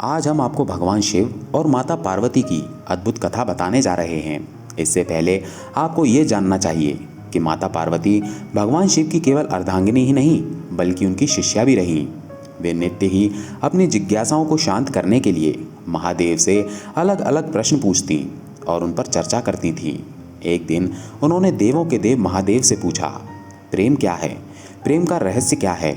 आज हम आपको भगवान शिव और माता पार्वती की अद्भुत कथा बताने जा रहे हैं। इससे पहले आपको ये जानना चाहिए कि माता पार्वती भगवान शिव की केवल अर्धांगिनी ही नहीं बल्कि उनकी शिष्या भी रहीं। वे नित्य ही अपनी जिज्ञासाओं को शांत करने के लिए महादेव से अलग अलग प्रश्न पूछती और उन पर चर्चा करती थीं। एक दिन उन्होंने देवों के देव महादेव से पूछा, प्रेम क्या है? प्रेम का रहस्य क्या है?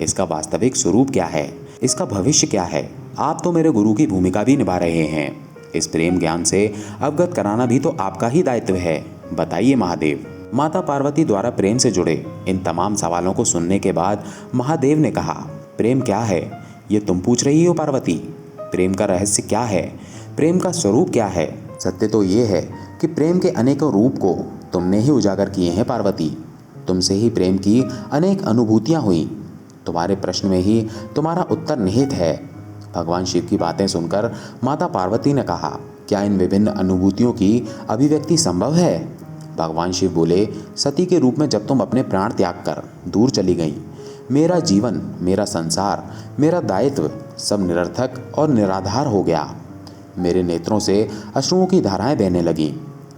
इसका वास्तविक स्वरूप क्या है? इसका भविष्य क्या है? आप तो मेरे गुरु की भूमिका भी निभा रहे हैं। इस प्रेम ज्ञान से अवगत कराना भी तो आपका ही दायित्व है। बताइए महादेव। माता पार्वती द्वारा प्रेम से जुड़े इन तमाम सवालों को सुनने के बाद महादेव ने कहा, प्रेम क्या है ये तुम पूछ रही हो पार्वती? प्रेम का रहस्य क्या है? प्रेम का स्वरूप क्या है? सत्य तो ये है कि प्रेम के अनेकों रूप को तुमने ही उजागर किए हैं पार्वती। तुमसे ही प्रेम की अनेक अनुभूतियां हुई। तुम्हारे प्रश्न में ही तुम्हारा उत्तर निहित है। भगवान शिव की बातें सुनकर माता पार्वती ने कहा, क्या इन विभिन्न अनुभूतियों की अभिव्यक्ति संभव है? भगवान शिव बोले, सती के रूप में जब तुम अपने प्राण त्याग कर दूर चली गई, मेरा जीवन, मेरा संसार, मेरा दायित्व सब निरर्थक और निराधार हो गया। मेरे नेत्रों से अश्रुओं की धाराएं बहने लगीं।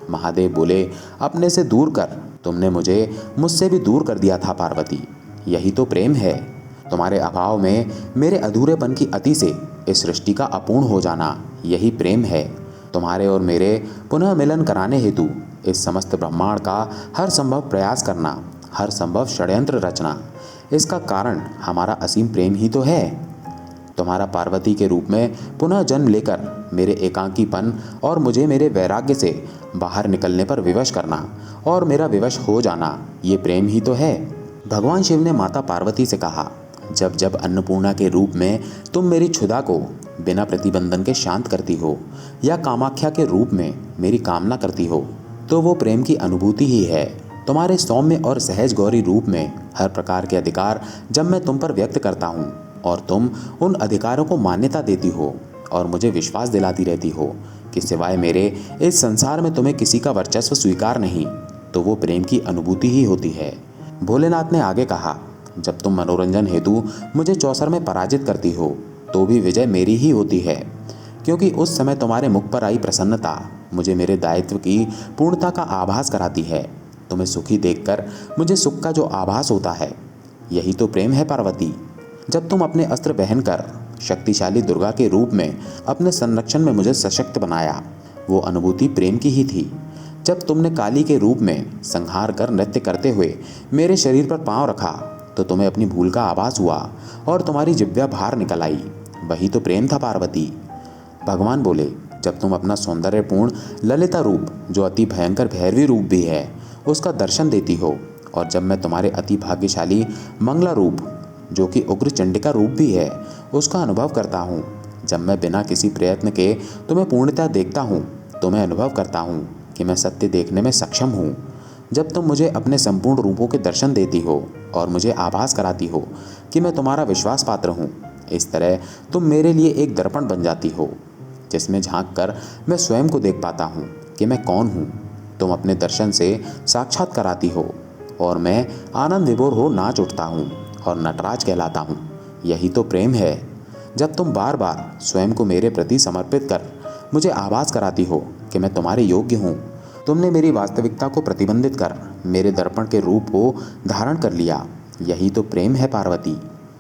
महादेव बोले, अपने से दूर कर तुमने मुझे मुझसे भी दूर कर दिया था पार्वती। यही तो प्रेम है। तुम्हारे अभाव में मेरे अधूरेपन की अति से इस सृष्टि का अपूर्ण हो जाना, यही प्रेम है। तुम्हारे और मेरे पुनः मिलन कराने हेतु इस समस्त ब्रह्मांड का हर संभव प्रयास करना, हर संभव षड्यंत्र रचना, इसका कारण हमारा असीम प्रेम ही तो है। तुम्हारा पार्वती के रूप में पुनः जन्म लेकर मेरे एकांकीपन और मुझे मेरे वैराग्य से बाहर निकलने पर विवश करना और मेरा विवश हो जाना, ये प्रेम ही तो है। भगवान शिव ने माता पार्वती से कहा, जब जब अन्नपूर्णा के रूप में तुम मेरी क्षुधा को बिना प्रतिबंधन के शांत करती हो या कामाख्या के रूप में मेरी कामना करती हो, तो वो प्रेम की अनुभूति ही है। तुम्हारे सौम्य और सहज गौरी रूप में हर प्रकार के अधिकार जब मैं तुम पर व्यक्त करता हूँ और तुम उन अधिकारों को मान्यता देती हो और मुझे विश्वास दिलाती रहती हो कि सिवाय मेरे इस संसार में तुम्हें किसी का वर्चस्व स्वीकार नहीं, तो वो प्रेम की अनुभूति ही होती है। भोलेनाथ ने आगे कहा, जब तुम मनोरंजन हेतु मुझे चौसर में पराजित करती हो तो भी विजय मेरी ही होती है, क्योंकि उस समय तुम्हारे मुख पर आई प्रसन्नता मुझे मेरे दायित्व की पूर्णता का आभास कराती है। तुम्हें सुखी देखकर मुझे सुख का जो आभास होता है, यही तो प्रेम है पार्वती। जब तुम अपने अस्त्र पहनकर शक्तिशाली दुर्गा के रूप में अपने संरक्षण में मुझे सशक्त बनाया, वो अनुभूति प्रेम की ही थी। जब तुमने काली के रूप में संहार कर नृत्य करते हुए मेरे शरीर पर पांव रखा तो तुम्हें अपनी भूल का आभास हुआ और तुम्हारी जिह्वा बाहर निकल आई, वही तो प्रेम था पार्वती। भगवान बोले, जब तुम अपना सौंदर्यपूर्ण ललिता रूप, जो अति भयंकर भैरवी रूप भी है, उसका दर्शन देती हो, और जब मैं तुम्हारे अति भाग्यशाली मंगला रूप, जो कि उग्र चंडिका रूप भी है, उसका अनुभव करता हूँ, जब मैं बिना किसी प्रयत्न के तुम्हें पूर्णतः देखता हूँ, तो मैं अनुभव करता हूँ कि मैं सत्य देखने में सक्षम हूँ। जब तुम मुझे अपने संपूर्ण रूपों के दर्शन देती हो और मुझे आभास कराती हो कि मैं तुम्हारा विश्वास पात्र हूँ, इस तरह तुम मेरे लिए एक दर्पण बन जाती हो, जिसमें झांक कर मैं स्वयं को देख पाता हूँ कि मैं कौन हूँ। तुम अपने दर्शन से साक्षात कराती हो और मैं आनंद विभोर हो नाच उठता हूँ और नटराज कहलाता हूँ। यही तो प्रेम है। जब तुम बार बार स्वयं को मेरे प्रति समर्पित कर मुझे आभास कराती हो कि मैं तुम्हारे योग्य हूँ, तुमने मेरी वास्तविकता को प्रतिबंधित कर मेरे दर्पण के रूप को धारण कर लिया, यही तो प्रेम है पार्वती।